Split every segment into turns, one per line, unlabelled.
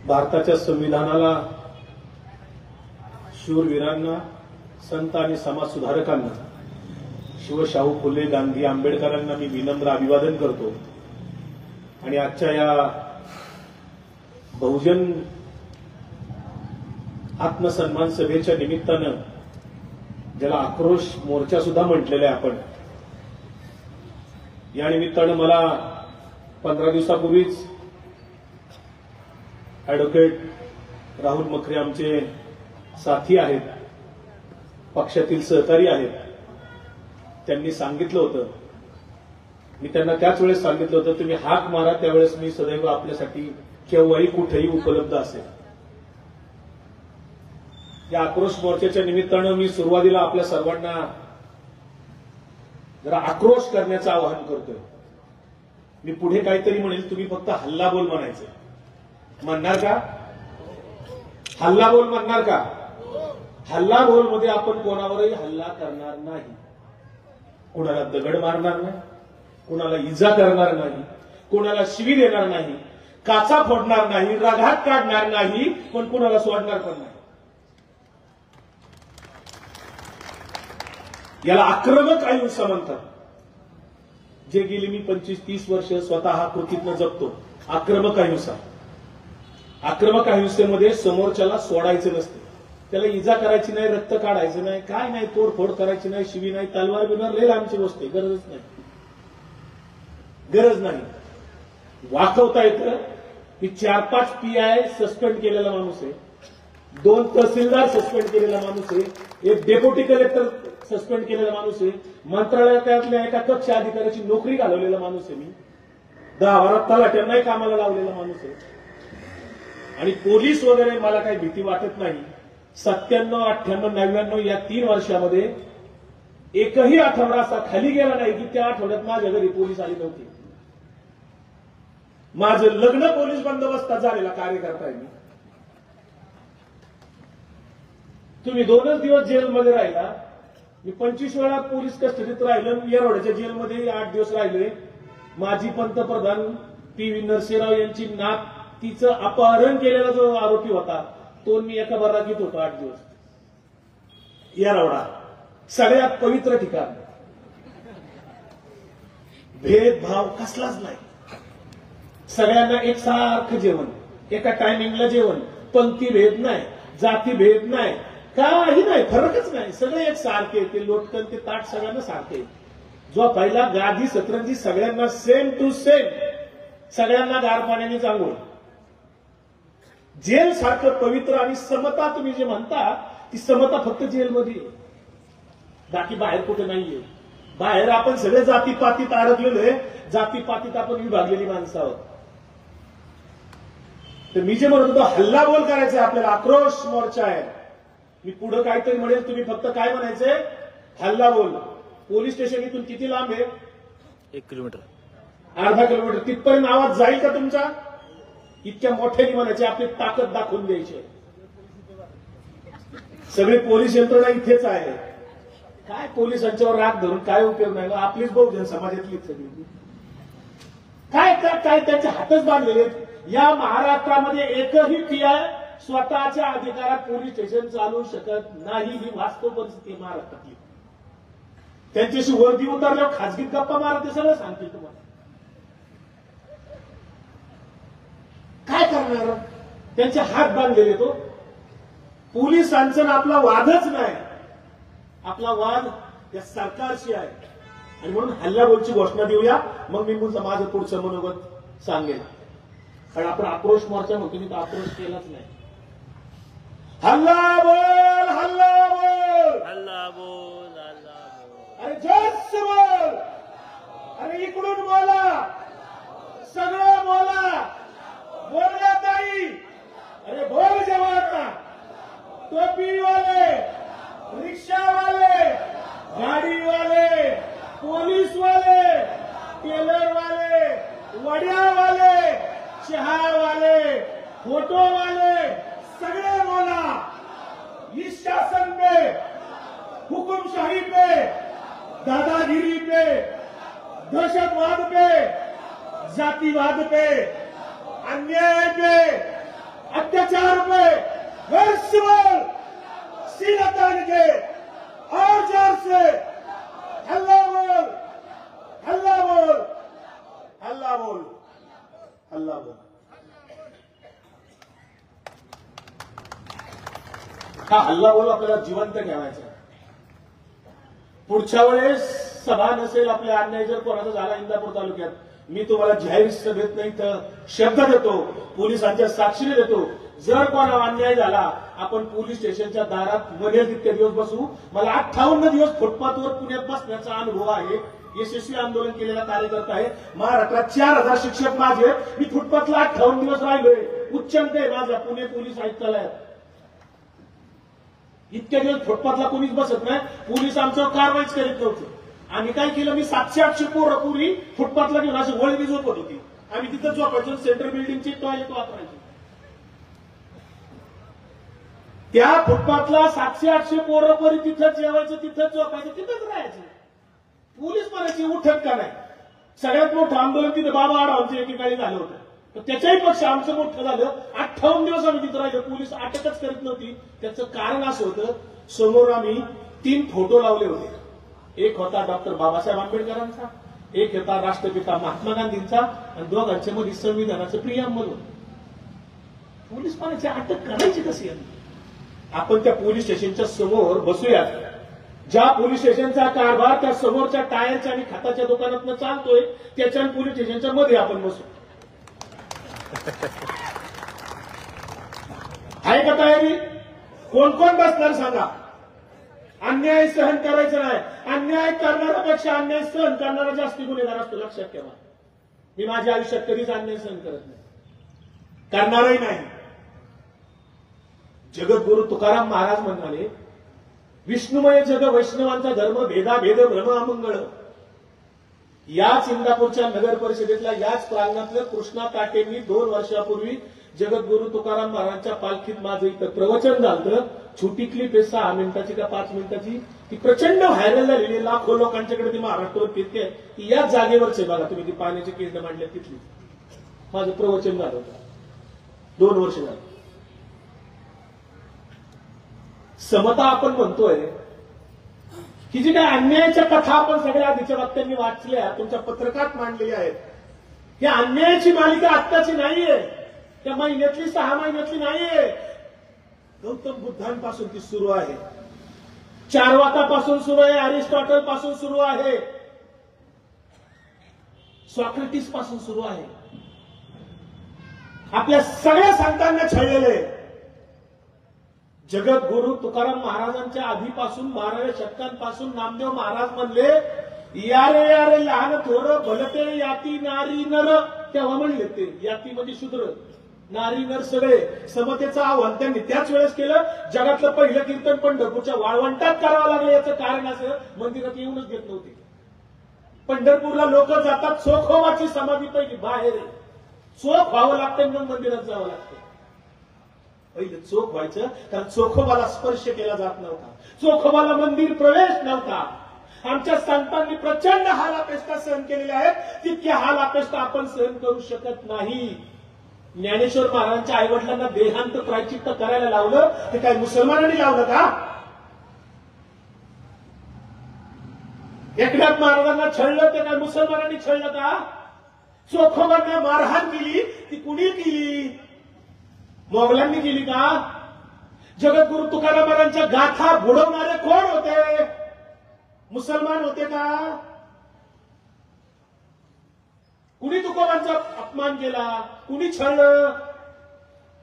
भारताच्या संविधानाला, शूरवीरांना, संत आणि समाज सुधारकांना, शिवशाहू फुले, गांधी, आंबेडकरांना मी विनम्र अभिवादन करतो। आणि आजच्या या बहुजन आत्मसन्मान सभेच्या निमित्तानं, ज्याला आक्रोश मोर्चा सुद्धा म्हटलेला आहे आपण, या निमित्तानं मला 15 दिवसापूर्वीच ॲडव्होकेट राहुल मखरे, आमचे साथी आहेत, पक्षातील सहकारी आहेत, त्यांनी सांगितलं होतं, मी त्यांना त्याच वेळेस सांगितलं होतं, तुम्ही हाक मारा, त्यावेळेस मी सदैव आपल्यासाठी केव्हाही कुठेही उपलब्ध असेल। या आक्रोश मोर्चाच्या निमित्तानं मी सुरुवातीला आपल्या सर्वांना जरा आक्रोश करण्याचं आवाहन करतोय। मी पुढे काहीतरी म्हणेल, तुम्ही फक्त हल्लाबोल म्हणायचं। म्हणणार का? हल्लाबोल म्हणणार का? हल्लाबोल मध्ये आपण कोणावरही हल्ला करणार नाही, कोणाला दगड मारणार नाही, कोणाला इजा करणार नाही, कोणाला शिवी देणार नाही, काचा फोडणार नाही, रघात काढणार नाही, पण कोणाला सोडणार पण नाही। याला आक्रमक अहिंसा म्हणतात, जे गेली मी 25-30 वर्ष स्वतः कृतीतनं जगतो। आक्रमक अहिंसा, आक्रमक अहिंसेमध्ये समोरच्याला सोडायचं नसतं, त्याला इजा करायची नाही, रक्त काढायचं नाही, काय नाही, तोडफोड करायची नाही, शिवी नाही, तलवार बिलवार लय लांबची गोष्ट आहे, गरजच नाही, गरज नाही। वाकवता येतं की 4-5 PI सस्पेंड केलेला माणूस आहे, 2 तहसीलदार सस्पेंड केलेला माणूस आहे, 1 डेप्युटी कलेक्टर सस्पेंड केलेला माणूस आहे, मंत्रालयातल्या एका कक्ष अधिकाऱ्याची नोकरी घालवलेला माणूस आहे, मी 10-12 तलाट्यांनाही कामाला लावलेला माणूस आहे। आणि पोलीस वगैरे मला काही भीती वाटत नाही। 97, 98, 99 या 3 वर्षामध्ये एकही आठवडा असा खाली गेला नाही की त्या आठवड्यात माझ्या घरी पोलीस आली नव्हती। माझं लग्न पोलीस बंदोबस्तात झालेला कार्यकर्ता आहे मी। तुम्ही 2च दिवस जेलमध्ये राहिला, मी 25 वेळा पोलीस कस्टडीत राहिलो, येरवड्याच्या जेलमध्ये 8 दिवस राहिले। माजी पंतप्रधान PV नरसिंहराव यांची नात, तिचं अपहरण केलेला जो आरोपी होता, तो मी एका बराकीत होतो 8 दिवस। येरवडा सगळ्यात पवित्र ठिकाण, भेदभाव कसलाच नाही, सगळ्यांना एकसारखं जेवण, एका टायमिंगला जेवण, पंक्ती भेद नाही, जाती भेद नाही, काही नाही, फरकच नाही, सगळे एकसारखे। ते लोटकन ते ताट सगळ्यांना सारखे, जो पहिला गादी सतरंजी सगळ्यांना सेम टू सेम, सगळ्यांना गार पाण्याने चांगलं। जेल सारखं पवित्र आणि समता तुम्ही जे म्हणता, ती समता फक्त जेलमध्ये, बाकी बाहेर कुठे नाहीये। बाहेर आपण सगळे जातीपातीत अडकलेलो आहे, जातीपातीत आपण विभागलेली माणसं आहोत। तर मी जे म्हणत होतो, हल्लाबोल करायचंय आपल्याला, आक्रोश मोर्चा आहे। मी पुढे काहीतरी म्हणेल, तुम्ही फक्त काय म्हणायचंय? हल्लाबोल। पोलीस स्टेशन इथून किती लांब आहे?
1 किलोमीटर,
अर्धा किलोमीटर। तिथपर्यंत आवाज जाईल का तुमचा? इतक्या मोठ्याने म्हणायचे, आपली ताकद दाखवून द्यायची। सगळे पोलीस यंत्रणा इथेच आहे, काय पोलिसांच्यावर राग धरून काय उपयोग नाही, आपलीच बहुजन समाजातली सगळी काय काय त्यांचे हातच बांधलेले। या महाराष्ट्रामध्ये एकही PI स्वतःच्या अधिकारात पोलीस स्टेशन चालवू शकत नाही, ही वास्तव परिस्थिती महाराष्ट्रातली। त्यांच्याशी वर्दी उतरल्यावर खासगीत गप्पा मारत ते सगळं सांगतील तुम्हाला। काय करणार? त्यांचे हात बांधलेले। तो पोलिसांचा आपला वादच नाही, आपला वाद या सरकारशी आहे। आणि म्हणून हल्लाबोलची घोषणा देऊया, मग मी माझं पुढचं मनोगत सांगेन। कारण आपण आक्रोश मोर्चा म्हणतो, मी तर आक्रोश केलाच नाही। हल्लाबोल, हल्लाबोल,
हल्लाबोल, हल्लाबोल,
अरे जास्त बोल, अरे इकडून बोला, सगळं बोला, बोलला ताई, अरे बोल जवाना, टोपी वाले, रिक्षा वाले, गाड़ी वाले, पुलिस वाले, टेलर वाले, वड्या वाले, चहा वाले, फोटो वाले, सगळे बोला। इस शासन पे, हुकुमशाही पे, दादागिरी पे, दहशतवाद पे, जातिवाद पे, अन्याय पे, अत्याचार पे वर्षभर सीना तान के और जोर से हल्ला बोल, हल्ला बोल, हल्ला बोल, हल्ला बोल। हा हल्ला बोल आपल्याला जिवंत ठेवायचा। पुढच्या वेळेस सभा नसेल आपल्या अन्याय जर कोणाचा झाला इंदापूर तालुक्यात, मी तुम्हाला जाहीर सभेत नाही तर शब्द देतो, पोलिसांच्या साक्षीने देतो, जर कोणा अन्याय झाला आपण पोलीस स्टेशनच्या दारात मनेल तितके दिवस बसू। मला 58 दिवस फुटपाथवर पुण्यात बसण्याचा अनुभव आहे। यशस्वी आंदोलन केलेला कार्यकर्ता आहे। महाराष्ट्रात 4000 शिक्षक माझे, मी फुटपाथला 58 दिवस राहिलोय। उच्चांक आहे माझा पुणे पोलीस आयुक्तालयात। इतक्या दिवस फुटपाथला कोणीच बसत नाही, पोलीस आमच्यावर कारवाईच करीत नव्हते। आम्ही काय केलं, मी 700-800 पोरं पूर्वी फुटपाथला घेऊन अशी वळवी झोपत होती, आम्ही तिथं झोपायचो, सेंट्रल बिल्डिंगची टॉयलेट वापरायची। त्या फुटपाथला 700-800 पोरं परी तिथं जेवायचं, तिथं झोपायचं, तिथंच राहायचं। पोलीस म्हणायची उठत का नाही। सगळ्यात मोठं आंदोलन तिथे बाबा आढावांचं एकेकाळी झालं होतं, तर त्याच्याही पेक्षा आमचं मोठं झालं। 58 दिवस आम्ही तिथं राहिलो, पोलीस अटकच करीत नव्हती। त्याचं कारण असं होतं, समोर आम्ही 3 फोटो लावले होते। एक होता डॉक्टर बाबासाहेब आंबेडकरांचा, एक होता राष्ट्रपिता महात्मा गांधींचा, आणि दोघांच्या मध्ये संविधानाचं प्रियांबल होतं। पोलीस म्हणायचे अटक करायची कशी आहे? आपण त्या पोलीस स्टेशनच्या समोर बसूयात। ज्या पोलीस स्टेशनचा कारभार त्या समोरच्या टायरच्या आणि खताच्या दुकानातनं चालतोय, त्याच्या पोलीस स्टेशनच्या मध्ये आपण बसू। आहे का तयारी? कोण कोण बसणार सांगा? अन्याय सहन करायचा नाही। अन्याय करणाऱ्यापेक्षा अन्याय सहन करणारा जास्त गुन्हेगार असतो, लक्षात ठेवा। मी माझ्या आयुष्यात कधीच अन्याय सहन करत नाही, करणारही नाही। जगद्गुरु तुकाराम महाराज म्हणाले, विष्णुमय जग वैष्णवांचा धर्म, भेदाभेद भ्रम अमंगळ। याच इंदापूरच्या नगर परिषदेतल्या याच प्रांगणातल्या कृष्णा काटेंनी 2 वर्षापूर्वी जगद्गुरु तुकाराम महाराजांच्या पालखीत माझं इथं प्रवचन झालं। छोटी क्लिप आहे, 6 मिनिटाची का 5 मिनिटाची, ती प्रचंड व्हायरल झालेली, लाखो लोकांच्याकडे ती महाराष्ट्रावर फिरते। ती याच जागेवरच आहे बघा, तुम्ही ती पाण्याची किंड मांडल्या तिथली माझं प्रवचन झालं होतं। 2 वर्ष झाली। समता आपण म्हणतोय, ही जी काही अन्यायाच्या कथा आपण सगळ्या आधीच्या वक्त्यांनी वाचल्या, तुमच्या पत्रकात मांडलेल्या आहेत, ही अन्यायाची मालिका आत्ताची नाहीये, त्या महिन्यातली 6 महिन्यातली नाहीये। गौतम बुद्धांपासून ती सुरू आहे, चार्वाकापासून सुरू आहे, अरिस्टॉटल पासून सुरू आहे, सॉक्रेटिस पासून सुरू आहे। आपल्या सगळ्या संतांना छळलेले जगद्गुरु तुकाराम महाराजांच्या आधीपासून 12व्या शतकांपासून नामदेव महाराज म्हणले, यारे यारे लहान थोर भलते याती नारी नर। तेव्हा म्हणले ते याती म्हणजे शूद्र, नारी नर सगळे। समतेचं आव्हान त्यांनी त्याच वेळेस केलं। जगातलं पहिलं कीर्तन पंढरपूरच्या वाळवंटात करावं लागलं, याचं कारण असं, मंदिरात येऊनच देत नव्हते। पंढरपूरला लोक जातात, चोखोबाची समाधी पहिली बाहेर आहे, चोख व्हावं लागतं म्हणून मंदिरात जावं लागतं। पहिले चोख व्हायचं, कारण चोखोबाला स्पर्श केला जात नव्हता, चोखोबाला मंदिर प्रवेश नव्हता। आमच्या संतांनी प्रचंड हाल अपेष्टा सहन केलेल्या आहेत, तितके हाल अपेष्टा आपण सहन करू शकत नाही। ज्ञानेश्वर महाराजांच्या आईवडिलांना देहांत प्रायचित्त करायला लावलं, ते काय मुसलमानांनी लावलं का? एकनाथ महाराजांना छळलं, ते काय मुसलमानांनी छळलं का? चोखोबांना मारहाण केली, ती कुणी केली? मोगलांनी केली का? जगद्गुरु तुकाराम महाराजांच्या गाथा बुडवणारे कोण होते? मुसलमान होते का? कुणी तुकोबांचा अपमान केला? कुणी छळलं?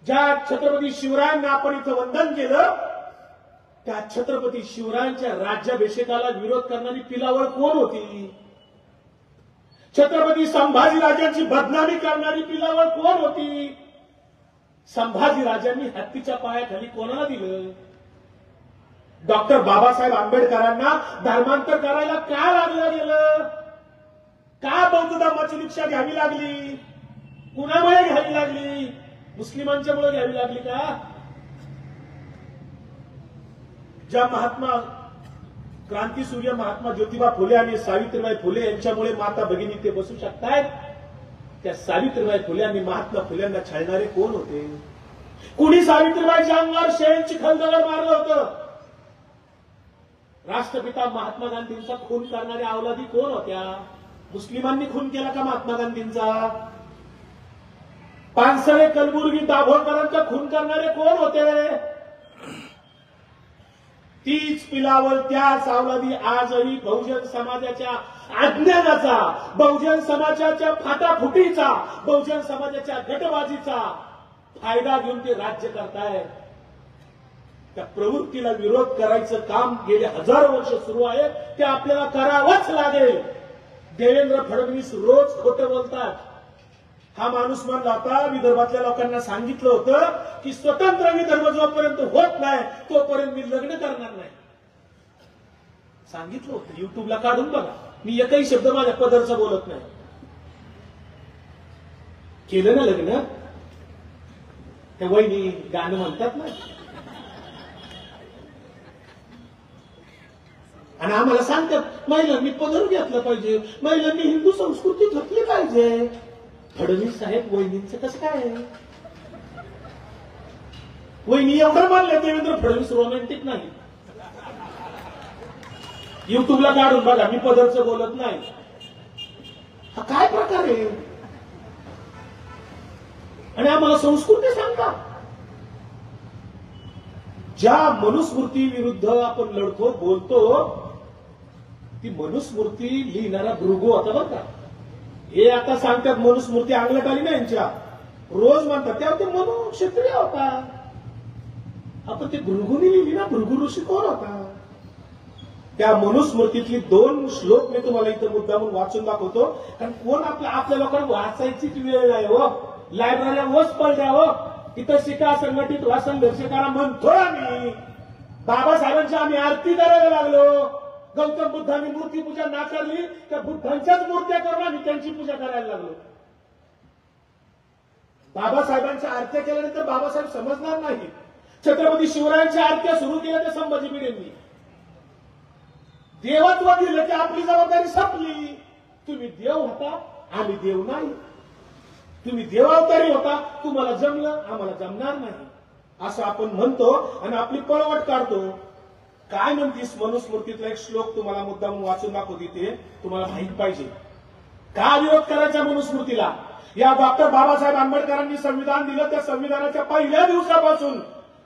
ज्या छत्रपती शिवरायांना आपण इथं वंदन केलं, त्या छत्रपती शिवरायांच्या राज्याभिषेकाला विरोध करणारी पिलावळ कोण होती? छत्रपती संभाजीराजांची बदनामी करणारी पिलावळ कोण होती? संभाजीराजांनी हत्तीच्या पायाखाली कोणाला दिलं? डॉक्टर बाबासाहेब आंबेडकरांना धर्मांतर करायला का लागलं गेलं? का बौद्ध धर्माची दीक्षा घ्यावी लागली? कुणामुळे घ्यावी लागली? मुस्लिमांच्यामुळे घ्यावी लागली का? ज्या महात्मा क्रांतीसूर्य महात्मा ज्योतिबा फुले आणि सावित्रीबाई फुले यांच्यामुळे माता भगिनी ते बसू शकतायत. त्या सावित्रीबाई फुले आणि महात्मा फुल्यांना छळणारे कोण होते? कुणी सावित्रीबाईच्या अंगावर शेळीची खलदगड मारलं होतं? राष्ट्रपिता महात्मा गांधींचा खून करणाऱ्या अवलादी कोण होत्या? मुस्लिमांनी खून केला का महात्मा गांधींचा? पानसरे, कलबुर्गी, दाभोळकरांचा खून करणारे कोण होते? तीच पिलावल, त्याच अवलादी आजही बहुजन समाजाच्या अज्ञानाचा, बहुजन समाजाच्या फाटाफुटीचा, बहुजन समाजाच्या गटबाजीचा फायदा घेऊन ते राज्य करतायत. त्या प्रवृत्तीला विरोध करायचं काम गेले हजारो वर्ष सुरू आहे. ते आपल्याला करावंच लागेल. देवेंद्र फडणवीस रोज खोटं बोलतात. हा माणूस म्हणला होता, विदर्भातल्या लोकांना सांगितलं होतं की स्वतंत्र विदर्भ जोपर्यंत होत नाही तोपर्यंत मी लग्न करणार नाही. सांगितलं होतं. युट्यूबला काढून बघा. मी एकही शब्द माझ्या पदरचा बोलत नाही. केलं ना लग्न? त्या वहिनी गाणं म्हणतात ना, आणि आम्हाला सांगतात महिलांनी पदर घेतला पाहिजे, महिलांनी हिंदू संस्कृती जपली पाहिजे. फडणवीस साहेब, वहिनींचं कसं काय? वहिनी एवढं मानलं देवेंद्र फडणवीस रोमॅन्टिक नाही. युट्यूबला काढून बघा. मी पदरचं बोलत नाही. हा काय प्रकार आहे? आणि आम्हाला संस्कृती सांगता. ज्या मनुस्मृती विरुद्ध आपण लढतो, बोलतो, ती मनुस्मृती लिहिणारा भृगू होता बरं का. हे आता सांगतात मनुस्मृती अंगलट आली ना यांच्या, रोज म्हणतात तेव्हा ते मनु क्षत्रिय होता. आपण ते भृगूने लिहिली ना. भृगू ऋषी कोण होता? त्या मनुस्मृतीतली 2 श्लोक मी तुम्हाला इथं मुद्दामून वाचून दाखवतो. कारण कोण आपल्या लोकांना वाचायचीच वेळ आहे हो. लायब्ररीला वच पडल्या हो. इथं शिका, संघटित व्हा, संघर्ष करा म्हणतो आम्ही. बाबासाहेबांची आम्ही आरती करायला लागलो. गौतम बुद्धांनी मूर्ती पूजा नाकारली, त्या बुद्धांच्याच मूर्त्या करून आम्ही त्यांची पूजा करायला लागलो. बाबासाहेबांच्या आरत्या केल्यानंतर बाबासाहेब समजणार नाही. छत्रपती शिवरायांच्या आरत्या सुरू केल्या त्या संभाजी भिडेंनी. देवत्व दिलं की आपली जबाबदारी संपली. तुम्ही देव होता, आम्ही देव नाही. तुम्ही देवावतारी होता, तुम्हाला जमलं, आम्हाला जमणार नाही, असं आपण म्हणतो आणि आपली पळवट काढतो. काय म्हणतीस? मनुस्मृतीतला एक श्लोक तुम्हाला मुद्दाम वाचून दाखवते. ते तुम्हाला माहित पाहिजे. का विरोध करायचा मनुस्मृतीला? या डॉक्टर बाबासाहेब आंबेडकरांनी संविधान दिलं. त्या संविधानाच्या पहिल्या दिवसापासून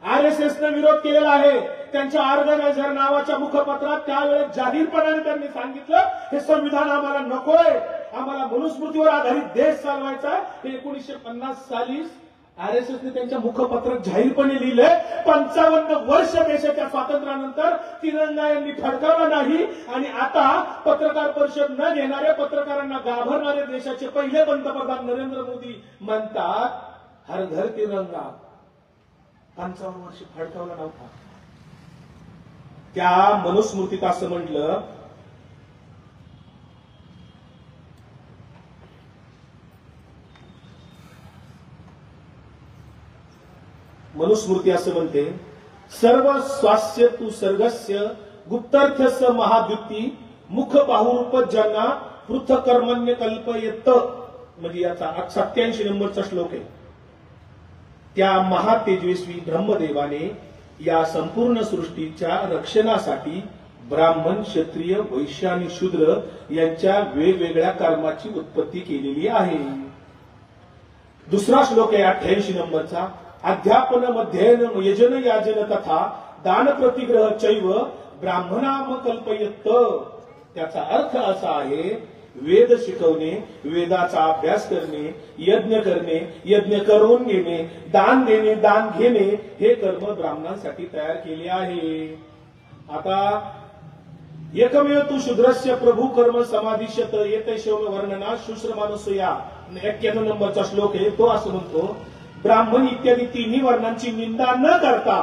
आरएसएसने विरोध केलेला आहे. त्यांच्या ऑर्गनायझर नावाच्या मुखपत्रात त्यावेळेस जाहीरपणाने त्यांनी सांगितलं हे संविधान आम्हाला नकोय, आम्हाला मनुस्मृतीवर आधारित देश चालवायचा. हे 1950 साली आरएसएसने त्यांच्या मुखपत्रात जाहीरपणे लिहिलंय. 55 वर्ष देशाच्या स्वातंत्र्यानंतर तिरंगा यांनी फडकावला नाही. आणि आता पत्रकार परिषद न घेणाऱ्या, पत्रकारांना घाबरणारे देशाचे पहिले पंतप्रधान नरेंद्र मोदी म्हणतात हर घर तिरंगा. 55 वर्ष फडकावला नव्हता. त्या मनुस्मृतीत असं म्हटलं, मनुस्मृती असं म्हणते, सर्व स्वास्य तू सर्गस्य गुप्तार्थस्य महाद्युती मुख पाहुरूप जना पृथक कर्मण्य कल्पयत. म्हणजे याचा 87 नंबरचा श्लोक आहे. त्या महातेजस्वी ब्रह्मदेवाने या संपूर्ण सृष्टीच्या रक्षणासाठी ब्राह्मण, क्षत्रिय, वैश्य आणि शूद्र यांच्या वेगवेगळ्या कर्माची उत्पत्ती केलेली आहे. दुसरा श्लोक आहे 88 नंबरचा, अध्यापन मध्ययन यजन याजन तथा दान प्रतिग्रह चैव ब्राह्मणाम कल्पयत. त्याचा अर्थ असा आहे, वेद शिकवणे, वेदाचा अभ्यास करणे, यज्ञ करून घेणे, दान देणे, दान घेणे हे कर्म ब्राह्मणांसाठी तयार केले आहे. आता एकमेव तू शूद्रस्य प्रभू कर्म समाधिशत येतैशव वर्णना शुश्रमानुसया 91 नंबरचा श्लोक आहे. तो असं म्हणतो, ब्राह्मण इत्यादी तिन्ही वर्णांची निंदा न करता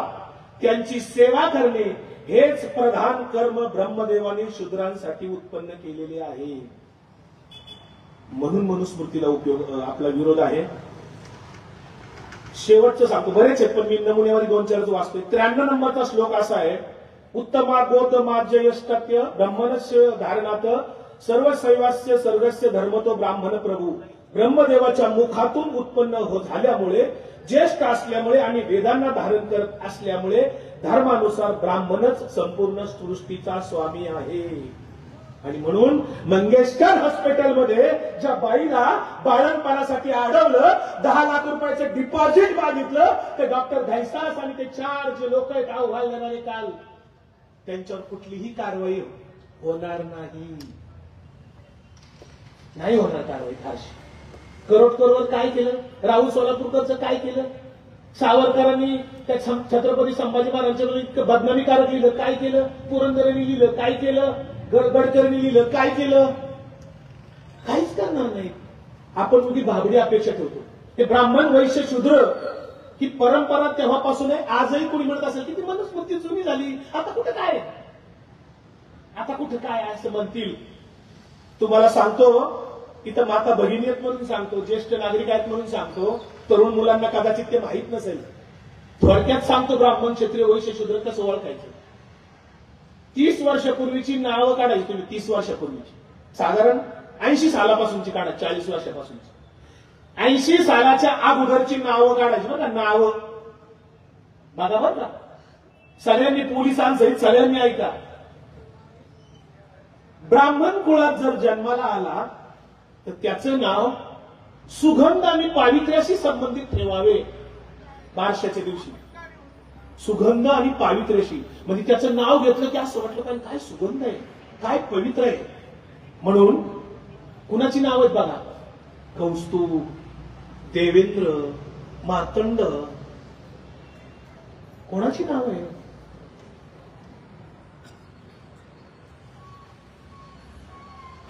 त्यांची सेवा करणे हेच प्रधान कर्म ब्रह्मदेवाने शूद्रांसाठी उत्पन्न केलेले आहे. म्हणून मनुस्मृतीला उपयोग आपला विरोध आहे. शेवटचं सांगतो, बरेच आहेत पण मी नमुन्यावर 2-4 वाचतोय. 93 नंबरचा श्लोक असा आहे, उत्तमा गोतमाज्यष्टत्य ब्रह्मणस्य धारणात सर्व शैवास्य सर्गस्य धर्मतो ब्राह्मण प्रभू ब्रह्मदेवाच्या मुखातून उत्पन्न झाल्यामुळे ज्येष्ठ असल्यामुळे आणि वेदांना धारण करत असल्यामुळे धर्मानुसार ब्राह्मणच संपूर्ण सृष्टीचा स्वामी आहे. आणि म्हणून मंगेशकर हॉस्पिटलमध्ये ज्या बाईला बाळणपणासाठी अडवलं, 10 लाख रुपयाचं डिपॉझिट मागितलं, ते डॉक्टर घैसास आणि ते 4 जे लोक आहेत अहवाल देणारे काल, त्यांच्यावर कुठलीही कारवाई होणार नाही होणार कारवाई फारशी. करोडकर काय केलं, राहुल सोलापूरकरचं काय केलं, सावरकरांनी त्या छत्रपती संभाजी महाराजांच्या इतकं बदनामीकारक लिहिलं, काय केलं, पुरंदरेंनी लिहिलं, काय केलं, गडकरींनी लिहिलं, काय केलं, काहीच करणार नाही. आपण कुठली भाबडी अपेक्षा ठेवतो. ते ब्राह्मण वैश्य शूद्र ही परंपरा तेव्हापासून आहे. आजही कोणी म्हणत असेल की ती मनुस्मृती जुनी झाली, आता कुठं काय असं म्हणतील. तुम्हाला सांगतो, इथं माता भगिनी आहेत म्हणून सांगतो, ज्येष्ठ नागरिक आहेत म्हणून सांगतो, तरुण मुलांना कदाचित ते माहीत नसेल. थोडक्यात सांगतो, ब्राह्मण क्षत्रिय वैश्य शूद्र कसं ओळखायचं. 30 वर्षापूर्वीची नावं काढायची तुम्ही. 30 वर्षापूर्वीची साधारण 80 सालापासूनची काढा, 40 वर्षापासूनची. 80 सालाच्या अगोदरची नावं काढायची बघा, नावं बघा बरं का. सगळ्यांनी पोलिसांसहित सगळ्यांनी ऐका. ब्राह्मण कुळात जर जन्माला आला तर त्याचं नाव सुगंध आणि पावित्र्याशी संबंधित ठेवावे. बारशाच्या दिवशी सुगंध आणि पावित्र्याशी, म्हणजे त्याचं नाव घेतलं की असं वाटलं काय सुगंध आहे, काय पवित्र आहे. म्हणून कुणाची नाव आहेत बघा, कौस्तुभ, देवेंद्र, मार्तंड, कोणाची नाव आहे.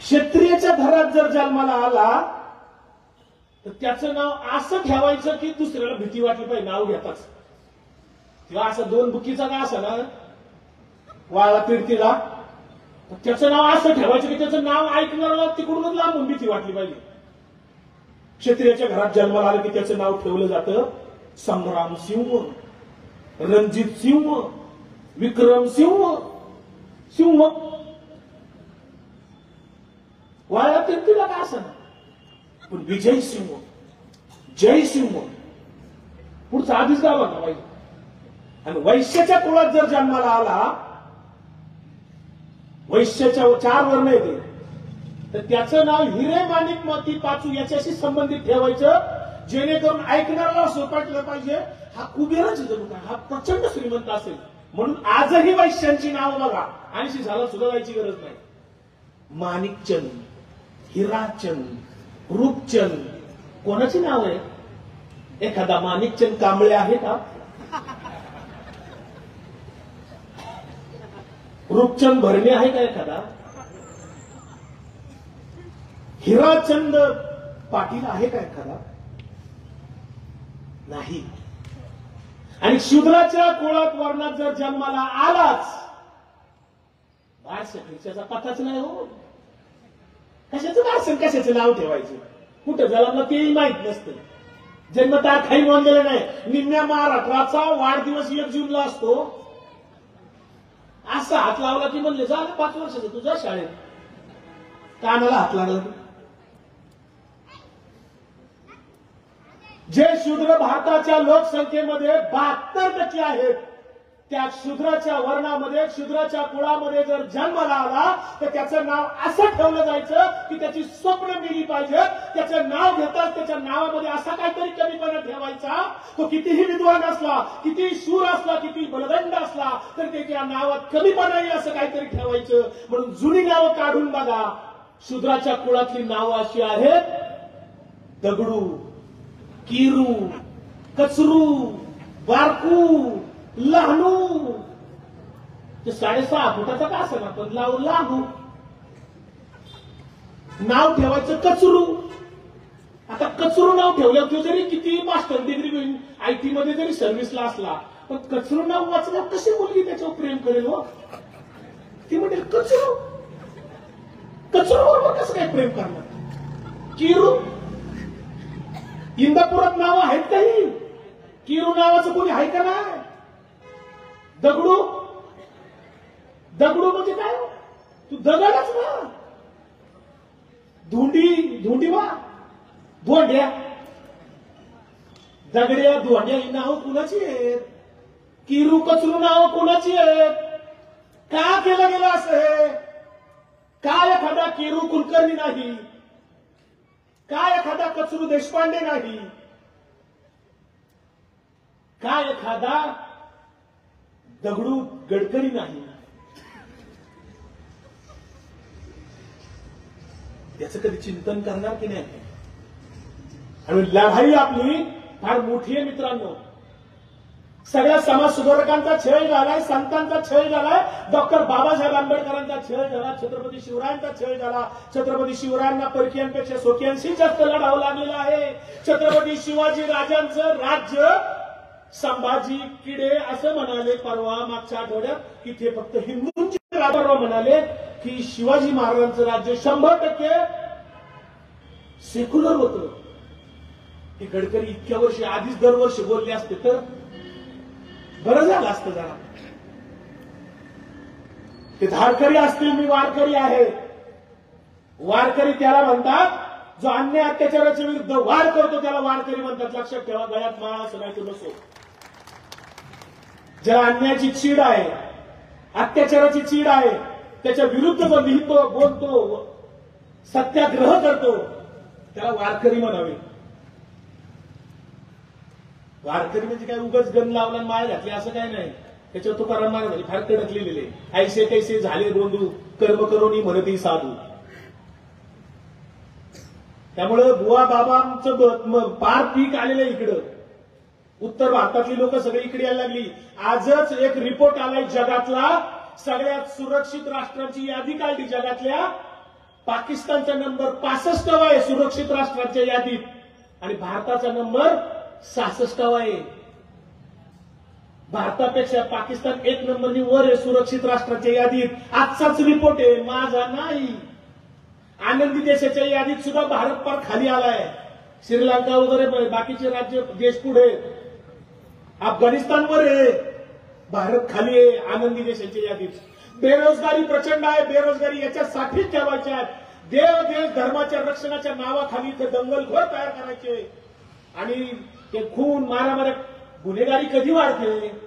क्षत्रियाच्या घरात जर जन्माला आला तर त्याचं नाव असं ठेवायचं की दुसऱ्याला भीती वाटली पाहिजे नाव घेताच. किंवा असं 2 बुकीचा का असं ना वाळा तिरतीला, त्याचं नाव असं ठेवायचं की त्याचं नाव ऐकणाऱ्याला तिकडूनच लांबून भीती वाटली पाहिजे. क्षत्रियाच्या घरात जन्माला आलं की त्याचं नाव ठेवलं जातं संग्राम सिंह, रणजित सिंह, विक्रम सिंह, सिंह. वाळा तिरतीला का असं ना, पण विजय सिंह, जय सिंह पुढचा आधीच गाव ना पाहिजे. आणि वैश्याच्या कुळात जर जन्माला आला, वैश्याच्या 4 वर्ण येते, तर त्याचं नाव हिरे माणिक मोती पाचू याच्याशी संबंधित ठेवायचं, जेणेकरून ऐकणाऱ्याला सोपटलं पाहिजे हा कुबेरच जणू काय, हा प्रचंड श्रीमंत असेल. म्हणून आजही वैश्यांची नाव बघा, 80 साला सुद्धा जायची गरज नाही. माणिकचंद, हिराचंद, रूपचंद, कोणाची नाव आहे. एखादा माणिकचंद कांबळे आहे का. रूपचंद भरणे आहे का एखादा. हिराचंद पाटील आहे का एखादा. नाही. आणि शूद्राच्या कुळात वर्णात जर जन्माला आलाच, बारशाचा पताच नाही हो. कशाचं बारसण, कशाचं नाव ठेवायचं, कुठं जन्मला तेही माहित नसतं. जन्मतारखाही नोंदलेलं नाही. निम्म्या महाराष्ट्राचा वाढदिवस 1 जूनला असतो. असा हात लावला की म्हणले झालं 5 वर्षाचं तुझ्या शाळेत. कानाला हात लागला. जे शूद्र भारताच्या लोकसंख्येमध्ये 72% आहेत, त्या शूद्राच्या वर्णामध्ये, शूद्राच्या कुळामध्ये जर जन्माला आला तर त्याचं नाव असं ठेवलं जायचं की त्याची स्वप्न मिली पाहिजे. त्याचं नाव घेताच त्याच्या नावामध्ये असा काहीतरी कमीपणा ठेवायचा, तो कितीही विद्वान असला, किती शूर असला, किती बलदंड असला, तर त्याच्या नावात कमीपणा येईल असं काहीतरी ठेवायचं. म्हणून जुनी नावं काढून बघा. शूद्राच्या कुळातली नावं अशी आहेत: दगडू, किरू, कचरू, बारकू, लहानू. ते 6.5 फुटाचा का असं ना, पण लहानू नाव ठेवायचं. कचरू. आता कचरू नाव ठेवलं, तो जरी किती मास्टर डिग्री घेऊन IT मध्ये जरी सर्व्हिसला असला, पण कचरू नाव वाचलं कशी मुलगी त्याच्यावर प्रेम करेल हो. ती म्हणेल कचरू, कचरू बरोबर कसं काय प्रेम करणार. किरू. इंदापुरात नावं आहेत काही. किरू नावाचं कोणी आहे का नाही. दगडू. दगडू म्हणजे काय? तू दगडच ना. धुंडी वा धोंड्या, दगड्या धोंड्या ही नाव कुणाची आहेत? किरू कचरू नाव कुणाची आहेत? का केलं गेलं असं? काय एखादा किरू कुलकर्णी नाही, काय एखादा कचरू देशपांडे नाही, काय एखादा दगडू गडकरी नाही. याचं कधी चिंतन करणार की नाही? आणि लढाई आपली फार मोठी आहे मित्रांनो. सगळ्या समाज सुधारकांचा छळ झालाय, संतांचा छळ झालाय, डॉक्टर बाबासाहेब आंबेडकरांचा छळ झाला, छत्रपती शिवरायांचा छळ झाला. छत्रपती शिवरायांना परकीयांपेक्षा स्वकीयांशी जास्त लढावं लागलेलं आहे. छत्रपती शिवाजी राजांचं राज्य संभाजी किडे असं म्हणाले परवा मागच्या आठवड्यात की ते फक्त हिंदूंची परवा म्हणाले की शिवाजी महाराजांचं राज्य 100% सेक्युलर होतं. हे गडकरी इतक्या वर्षी आधीच दरवर्षी बोलले असते तर बरं झालं असतं जरा. ते धारकरी असतील, मी वारकरी आहे. वारकरी त्याला म्हणतात जो अन्याय अत्याचाराच्या विरुद्ध वार करतो त्याला वारकरी म्हणतात. लक्षात ठेवा, गळ्यात माळा सगळ्याचं नसो. ज्याला अन्यायाची चीड आहे, अत्याचाराची चीड आहे, त्याच्या विरुद्ध जो लिहितो, बोलतो, सत्याग्रह करतो त्याला वारकरी म्हणावे. वारकरी म्हणजे काय उगाच गण लावला माळ घातली असं काय नाही. त्याच्यावर तुकाराम महाराज फार कडक लिहिलेले, ऐसे कैसे झाले रोंदू कर्म करोनी म्हणती साधू. त्यामुळे बुवा बाबांचं पार पीक आलेलं इकडं. उत्तर भारतातली लोक सगळी इकडे यायला लागली. आजच एक रिपोर्ट आलाय जगातला सगळ्यात सुरक्षित राष्ट्रांची यादी काढली जगातल्या. पाकिस्तानचा नंबर 65वा आहे सुरक्षित राष्ट्रांच्या यादीत आणि भारताचा नंबर 66वा आहे. भारतापेक्षा पाकिस्तान 1 नंबरनी वर आहे सुरक्षित राष्ट्रांच्या यादीत. आजचाच रिपोर्ट आहे, माझा नाही. आनंदी देशाच्या यादीत सुद्धा भारत फार खाली आलाय. श्रीलंका वगैरे बाकीचे राज्य देश पुढे, अफगाणिस्तानवर आहे, भारत खाली आहे आनंदी देशाच्या यादीत. बेरोजगारी प्रचंड आहे. बेरोजगारी याच्यासाठीच ठेवायच्या आहेत. देव देश धर्माच्या रक्षणाच्या नावाखाली इथे दंगलखोर तयार करायचे आणि ते खून मारामाऱ्या. गुन्हेगारी कधी वाढते?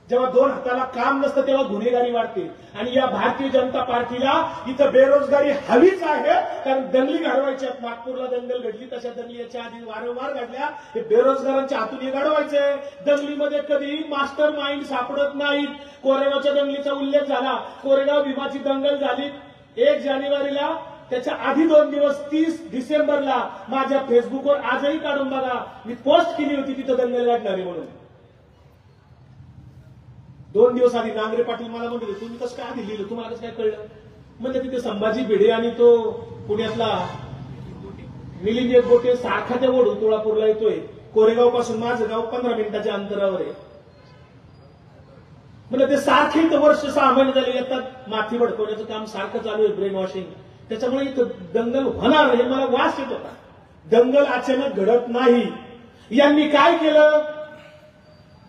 जेव्हा 2 हाताला काम नसतं तेव्हा गुन्हेगारी वाढते. आणि या भारतीय जनता पार्टीला इथं बेरोजगारी हवीच आहे, कारण दंगली घडवायच्या. नागपूरला दंगल घडली, तशा दंगली याच्या आधी वारंवार घडल्या. हे बेरोजगारांच्या हातून हे घडवायचे. दंगलीमध्ये कधी मास्टर माइंड सापडत नाहीत. कोरेगावच्या दंगलीचा उल्लेख झाला. कोरेगाव भीमाची दंगल झाली 1 जानेवारीला. त्याच्या आधी 2 दिवस 30 डिसेंबरला माझ्या फेसबुकवर आजही काढून बघा, मी पोस्ट केली होती तिथं दंगल घडणारी म्हणून. 2 दिवस आधी नांगरे पाटील मला म्हणले तुम्ही कसं काय आधी लिहिलं, तुम्हाला कसं काय कळलं? म्हणजे तिथे संभाजी भिडे आणि तो पुण्यातला मिलिंद एकबोटे सारखा त्या ओढून तुळापूरला येतोय. कोरेगाव पासून माझं गाव 15 मिनिटाच्या अंतरावर आहे. म्हणजे ते सारखे इथं वर्ष 6 महिने झाले येतात. माथी भडकवण्याचं काम सारखं चालू आहे, ब्रेन वॉशिंग. त्याच्यामुळे इथं दंगल होणार हे मला वास येत होता. दंगल अचानक घडत नाही. यांनी काय केलं?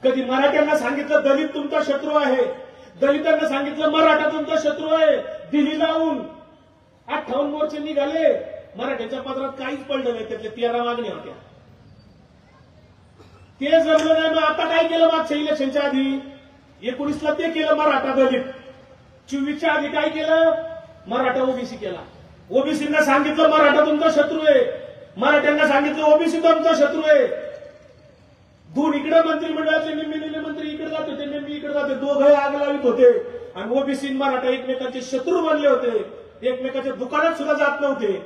कधी मराठ्यांना सांगितलं दलित तुमचा शत्रू आहे, दलितांना सांगितलं मराठा तुमचा शत्रू आहे. दिल्ली लावून 58 मोर्चे निघाले. मराठ्यांच्या पदरात काहीच पडलं नाही. त्यातल्या 13 मागण्या होत्या. ते जमलं नाही. मग आता काय केलं? मागच्या इलेक्शनच्या आधी 19ला ते केलं मराठा दलित. 24च्या आधी काय केलं? मराठा ओबीसी केला. ओबीसींना सांगितलं मराठा तुमचा शत्रू आहे, मराठ्यांना सांगितलं ओबीसी तुमचा शत्रू आहे. 2 इकडे मंत्रिमंडळाचे निम्मे मंत्री इकडे जात होते, निम्मे इकडे जाते. दोघे आग लावित होते आणि ओबीसी मराठा एकमेकांचे शत्रू बनले होते. एकमेकांच्या दुकानात सुद्धा जात नव्हते.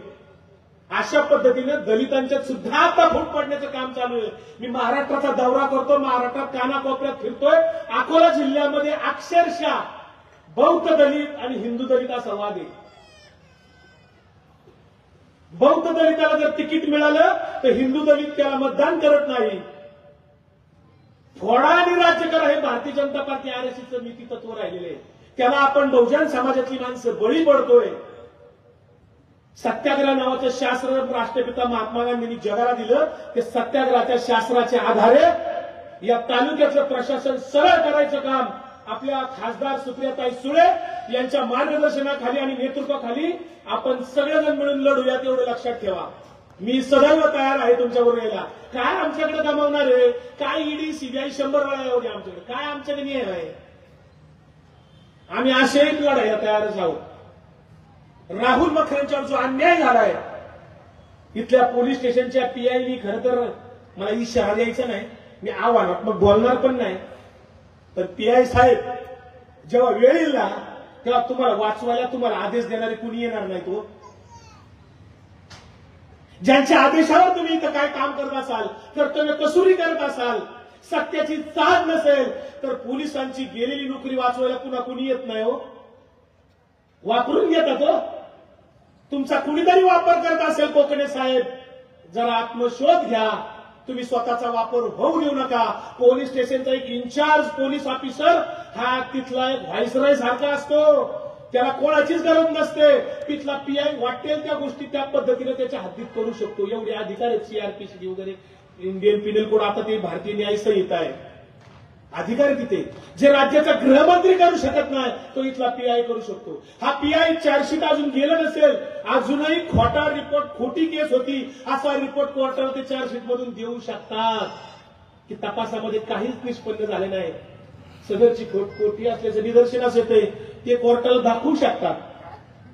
अशा पद्धतीने दलितांच्यात सुद्धा आता फूट पडण्याचं काम चालू आहे. मी महाराष्ट्राचा दौरा करतो, महाराष्ट्रात कानाकोपऱ्यात फिरतोय. अकोला जिल्ह्यामध्ये अक्षरशः बौद्ध दलित आणि हिंदू दलित असा वाद आहे. बौद्ध दलिताला जर तिकीट मिळालं तर हिंदू दलित त्याला मतदान करत नाही. फोडा आणि राज्य करा हे भारतीय जनता पार्टी आरएसएसचं नीती तत्व राहिलेले आहे. त्याला आपण बहुजन समाजातली माणसं बळी पडतोय. सत्याग्रह नावाचं शास्त्र राष्ट्रपिता महात्मा गांधींनी जगाला दिलं. ते सत्याग्रहाच्या शास्त्राच्या आधारे या तालुक्यातलं प्रशासन सरळ करायचं काम आपल्या खासदार सुप्रियाताई सुळे यांच्या मार्गदर्शनाखाली आणि नेतृत्वाखाली आपण सगळेजण मिळून लढूया, तेवढं लक्षात ठेवा. मी सदैव तयार आहे तुमच्याबरोबर यायला. काय आमच्याकडे गमावणार आहे? काय ईडी सीबीआय 100 वेळा एवढी आमच्याकडे? काय आमच्याकडे नियम आहे? आम्ही आशयिक लढायला तयारच आहोत. राहुल मखरेंच्यावर जो अन्याय झालाय, इथल्या पोलीस स्टेशनच्या पीआयनी खरं तर मला इशारा द्यायचा नाही, मी आव्हानात्मक बोलणार पण नाही, तर पीआय साहेब जेव्हा वेळ येईल ना तेव्हा तुम्हाला वाचवायला तुम्हाला आदेश देणारे कुणी येणार नाही. तो ज्यांच्या आदेशावर तुम्ही इथं काय काम करत असाल, कर्तव्य कसुरी करत असाल, सत्याची चाल नसेल तर पोलिसांची गेलेली नोकरी वाचवायला पुन्हा कुणी येत नाही. हो, वापरून घेतात. हो, तुमचा कुणीतरी वापर करत असेल कोकणे साहेब, जरा आत्मशोध घ्या. तुम्ही स्वतःचा वापर होऊ देऊ नका. पोलीस स्टेशनचा एक इन्चार्ज पोलीस ऑफिसर हा तिथला एक व्हाईसरॉय सारखा असतो, त्याला कोणाचीच गरज नसते. तिथला पीआय वाटेल त्या गोष्टी त्या पद्धतीने त्याच्या हद्दीत करू शकतो. एवढे अधिकार आहेत सीआरपीसी वगैरे, इंडियन पिनल कोड, आता ते भारतीय न्याय संहिता आहे, अधिकार आहे तिथे. जे राज्याचा गृहमंत्री करू शकत नाही तो इथला पीआय करू शकतो. हा पीआय चार्जशीट अजून गेलं नसेल, अजूनही खोटा रिपोर्ट, खोटी केस होती असा रिपोर्ट कोर्टाला ते चार्जशीट मधून देऊ शकतात की तपासामध्ये काहीच निष्पन्न झाले नाही, सदरची खोटी असल्याचं निदर्शनास येते, ते कोर्टाला दाखवू शकतात.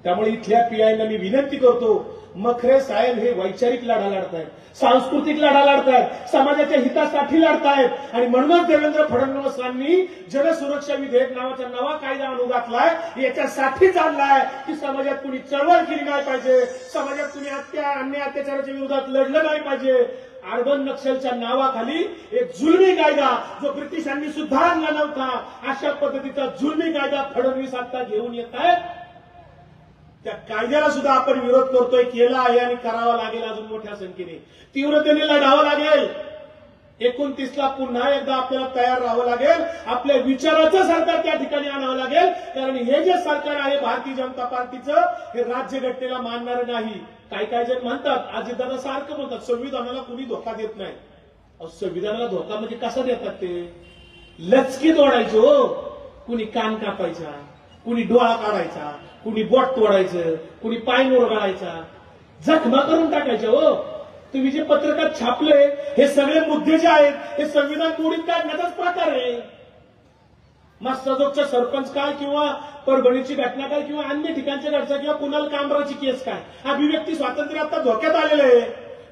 त्यामुळे इथल्या पीआयला मी विनंती करतो, मखरे साहेब हे वैचारिक लढा लढतायत, सांस्कृतिक लढा लढतायत, समाजाच्या हितासाठी लढतायत आणि म्हणूनच देवेंद्र फडणवीसांनी जनसुरक्षा विधेयक नावाचा नवा कायदा आणून घातलाय. याच्यासाठी चाललाय की समाजात कुणी चळवळ केली नाही पाहिजे, समाजात कुणी अन्याय अत्याचाराच्या विरोधात लढलं नाही पाहिजे. अर्बन नक्षलच्या नावाखाली एक जुलमी कायदा जो ब्रिटिशांनी सुद्धा आणला नव्हता, अशा पद्धतीचा जुलमी कायदा फडणवीस आता घेऊन येत आहेत. त्या कायद्याला सुद्धा आपण विरोध करतोय, केला आहे आणि करावा लागेल अजून मोठ्या संख्येने, तीव्रतेने लढावं लागेल. 29ला पुन्हा एकदा आपल्याला तयार राहावं लागेल, आपल्या विचाराचं सरकार त्या ठिकाणी आणावं लागेल. कारण हे जे सरकार आहे भारतीय जनता पार्टीचं, हे राज्यघटनेला मानणारं नाही. काही जण म्हणतात, अजितदादा सारखं म्हणतात, संविधानाला कुणी धोका देत नाही. संविधानाला धोका म्हणजे कसा देतात? ते लचकीत ओढायचे. हो, कुणी कान कापायचा, कुणी डोळा काढायचा, कुणी बोट तोडायचं, कुणी पाय मोडगाळायचा, जखमा करून टाकायच्या. हो, तुम्ही जे पत्रकात छापले हे सगळे मुद्दे जे आहेत हे संविधान मोडीत काढण्याचाच प्रकार आहे. मस्ताजोगचा सरपंच काय किंवा परभणीची घटना काय किंवा अन्य ठिकाणच्या घटना किंवा कुणाल कामराची केस काय, अभिव्यक्ती स्वातंत्र्य आता धोक्यात आलेलं आहे.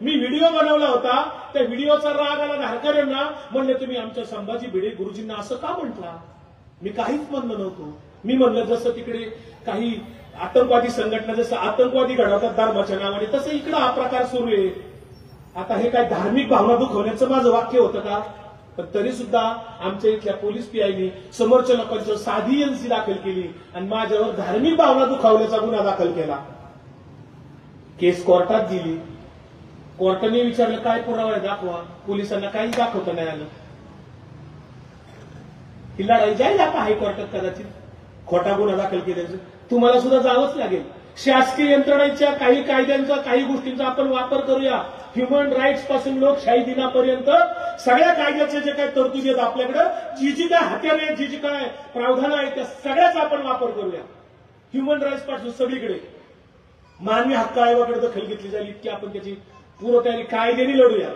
मी व्हिडिओ बनवला होता, त्या व्हिडिओचा राग आला धारकर यांना, म्हणले तुम्ही आमच्या संभाजी भिडे गुरुजींना असं का म्हटला? मी काहीच म्हणलं नव्हतं. मी म्हणलं जसं तिकडे काही आतंकवादी संघटना जसं आतंकवादी घडवतात धर्माच्या नावाने, तसं इकडं हा प्रकार सुरू आहे. आता हे काय धार्मिक भावना दुखवण्याचं माझं वाक्य होतं का? पण तरी सुद्धा आमच्या इथल्या पोलीस पीआयनी समोरच्या लोकांच्यावर साधी एनसी दाखल केली आणि माझ्यावर धार्मिक भावना दुखावल्याचा गुन्हा दाखल केला. केस कोर्टात गेली. कोर्टाने विचारलं काय पुरावा आहे दाखवा. पोलिसांना काही दाखवता नाही आलं. ही लढाई जाईल आता हायकोर्टात कदाचित खोटा गुन्हा दाखल केल्याचं. तुम्हाला सुद्धा जावंच लागेल. शासकीय यंत्रणेच्या काही कायद्यांचा, काही गोष्टींचा आपण वापर करूया. ह्युमन राईट्स पासून लोकशाही दिनापर्यंत सगळ्या कायद्याचे जे काही तरतुदी आहेत आपल्याकडे, जी काय हत्यारे आहेत, जी काय प्रावधान आहे, त्या सगळ्याचा आपण वापर करूया. ह्युमन राईट्स पासून सगळीकडे मानवी हक्क आयोगाकडे दखल घेतली जाईल इतकी आपण त्याची पूर्व तयारी कायद्याने लढूया.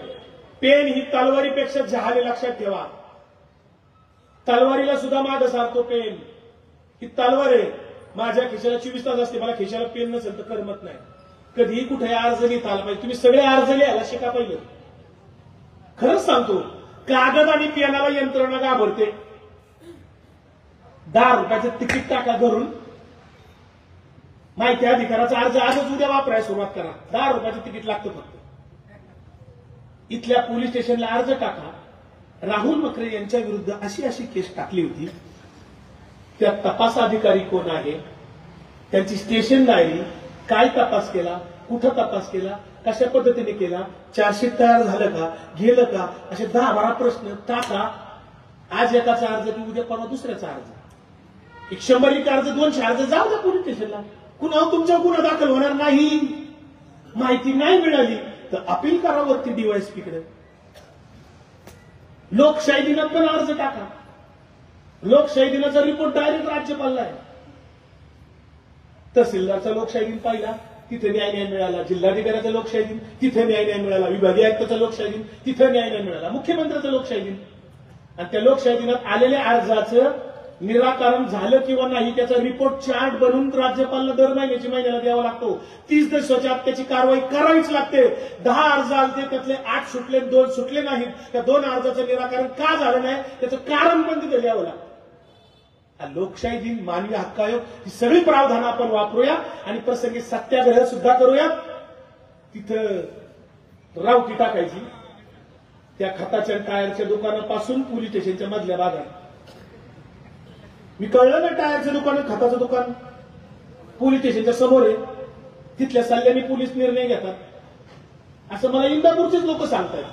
पेन ही तलवारीपेक्षा जहाले, लक्षात ठेवा. तलवारीला सुद्धा मागं सारतो पेन. ही तलवार आहे. माझ्या खिशाला 24 तास असते, मला खिशाला पेन नसेल तर करमत नाही. कधीही कुठे अर्ज लिहिता आला पाहिजे. तुम्ही सगळे अर्ज लिहायला शिका पाहिजे. खरंच सांगतो, कागद आणि पेनाला यंत्रणा घाबरते. 10 रुपयाचं तिकीट टाका धरून, माहिती अधिकाराचा अर्ज आजच उद्या वापरायला सुरुवात करा. 10 रुपयाचं तिकीट लागतं फक्त. इथल्या पोलीस स्टेशनला अर्ज टाका. राहुल मखरे यांच्या विरुद्ध अशी अशी केस टाकली होती. त्या तपास अधिकारी कोण आहे, त्यांची स्टेशन डायरी, काय तपास केला, कुठं तपास केला, कशा पद्धतीने केला, चार्जशीट तयार झालं का, गेलं का, असे 10-12 प्रश्न टाका. आज एकाचा अर्ज की उद्या परवा दुसऱ्याचा अर्ज, 100 अर्ज, 200 अर्ज, जाऊ द्या पोलीस स्टेशनला. कुणा तुमच्यावर गुन्हा दाखल होणार नाही. माहिती नाही मिळाली तर अपील करा वरती डीवायएसपीकडे. लोकशाही दिनात पण अर्ज टाका. लोकशाही दिनाचा रिपोर्ट डायरेक्ट राज्यपालला आहे. तहसीलदारचा लोकशाही दिन पाहिला, तिथे न्याय मिळाला. जिल्हाधिकाऱ्याचा लोकशाही दिन, तिथे न्याय मिळाला. विभागीय आयुक्ताचा लोकशाही दिन, तिथे न्याय मिळाला. मुख्यमंत्र्याचा लोकशाही दिन. आणि त्या लोकशाही दिनात आलेल्या अर्जाचं निराकरण झालं किंवा नाही त्याचा रिपोर्ट चार्ट बनवून राज्यपालला दर महिन्याला द्यावा लागतो. 30 दिवसाच्या आत त्याची कारवाई करावीच लागते. 10 अर्ज आले त्यातले 8 सुटले, 2 सुटले नाहीत. त्या 2 अर्जाचं निराकरण का झालं नाही त्याचं कारण पण तिथे द्यावं लागतं. लोकशाही दिन, मानवी हक्क आयोग ही सगळी प्रावधानं आपण वापरूया आणि प्रसंगी सत्याग्रह सुद्धा करूया. तिथं रावटी टाकायची त्या खताच्या टायरच्या दुकानापासून पोलीस स्टेशनच्या मधल्या भागात. मी कळलं ना, टायरचं दुकान खताचं दुकान पोलीस स्टेशनच्या समोर आहे. तिथल्या सल्ल्याने पोलीस निर्णय घेतात असं मला इंदापूरचेच लोक सांगतात.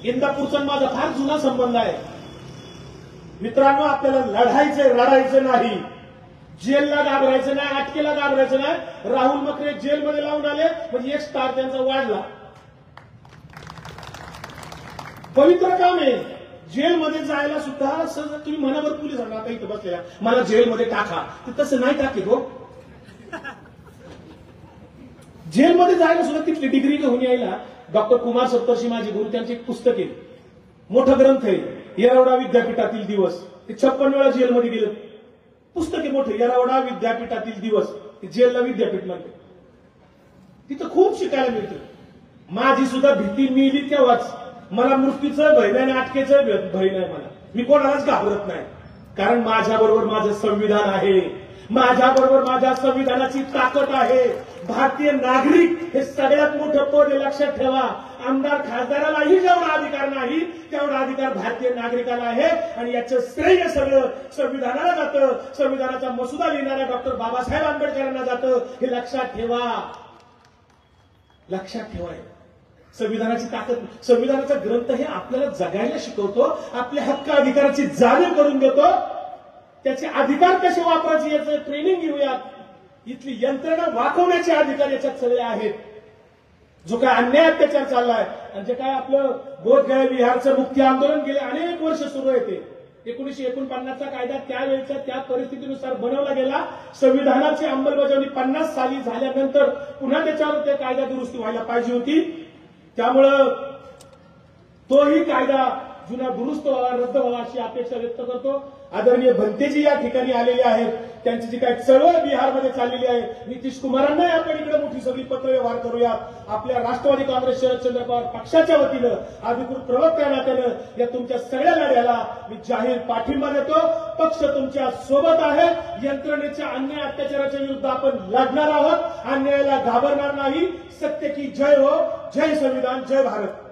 इंदापूरचा माझा फार जुना संबंध आहे. मित्रांनो, आपल्याला लढायचंय, रडायचं नाही, जेलला घाबरायचं नाही, अटकेला घाबरायचं नाही. राहुल मकरे जेलमध्ये लावून आले म्हणजे एक स्टार त्यांचा वाढला. पवित्र काम आहे. जेलमध्ये जायला सुद्धा तुम्ही मनावर पोलिसांना आता इथं बसलेल्या मला जेलमध्ये टाका, ते तसं नाही टाकेल हो. जेलमध्ये जायला सुद्धा तिथली डिग्री घेऊन यायला. डॉक्टर कुमार सप्तर्षी माझे गुरु, त्यांचे एक पुस्तक आहे, मोठं ग्रंथ आहे, येरवडा विद्यापीठातील दिवस. ते 56 वेळा जेलमध्ये गेलं. पुस्तक आहे मोठं, येरवडा विद्यापीठातील दिवस. जेलला विद्यापीठ म्हणते. तिथं खूप शिकायला मिळतं. माझी सुद्धा भीती मिली तेव्हाच. मला मृत्यूचं भय नाही, अटकेचं भय नाही. मी कोणालाच घाबरत नाही, कारण माझ्याबरोबर माझं संविधान आहे. माझ्याबरोबर माझ्या संविधानाची ताकद आहे. भारतीय नागरिक हे सगळ्यात मोठं पद आहे, लक्षात ठेवा. आमदार खासदारालाही जेवढा अधिकार नाही तेवढा अधिकार भारतीय नागरिकाला आहे. आणि याचं श्रेय सगळं संविधानाला जातं. संविधानाचा मसुदा लिहिणाऱ्या डॉक्टर बाबासाहेब आंबेडकरांना जातं. हे लक्षात ठेवा, लक्षात ठेवा. संविधानाची ताकद, संविधानाचा ग्रंथ हे आपल्याला जगायला शिकवतो, आपल्या हक्क अधिकाराची जाणीव करून देतो. त्याचे अधिकार कसे वापरायचे याचं ट्रेनिंग घेऊयात. इथली यंत्रणा वाकवण्याचे अधिकार याच्यात सगळे आहेत. जो काय अन्याय अत्याचार चाललाय आणि जे काय आपलं बोधगया बिहारचं मुक्ती आंदोलन गेले अनेक वर्ष सुरू आहे, ते 1949चा कायदा त्यावेळेच्या त्या परिस्थितीनुसार बनवला गेला. संविधानाची अंमलबजावणी 50 साली झाल्यानंतर पुन्हा त्याच्यावर ते कायदा दुरुस्ती व्हायला पाहिजे होती. त्यामुळं तोही कायदा जुना दुरुस्त व्हावा, रद्द व्हावा अशी अपेक्षा व्यक्त करतो. आदरणीय भंतेजी या ठिकाणी आलेले आहेत. त्यांची जी काही चळवळ बिहारमध्ये चाललेली आहे, नितीश कुमारांनाही आपण इकडे मोठी सगळी पत्रव्यवहार करूया. आपल्या राष्ट्रवादी काँग्रेस शरदचंद्र पवार पक्षाच्या वतीनं, अधिकृत प्रवक्त्या नात्यानं या तुमच्या सगळ्या लढ्याला मी जाहीर पाठिंबा देतो. पक्ष तुमच्या सोबत आहे. यंत्रणेच्या अन्याय अत्याचाराच्या विरुद्ध आपण लढणार आहोत. अन्यायाला घाबरणार नाही. सत्य की जय हो. जय संविधान, जय भारत.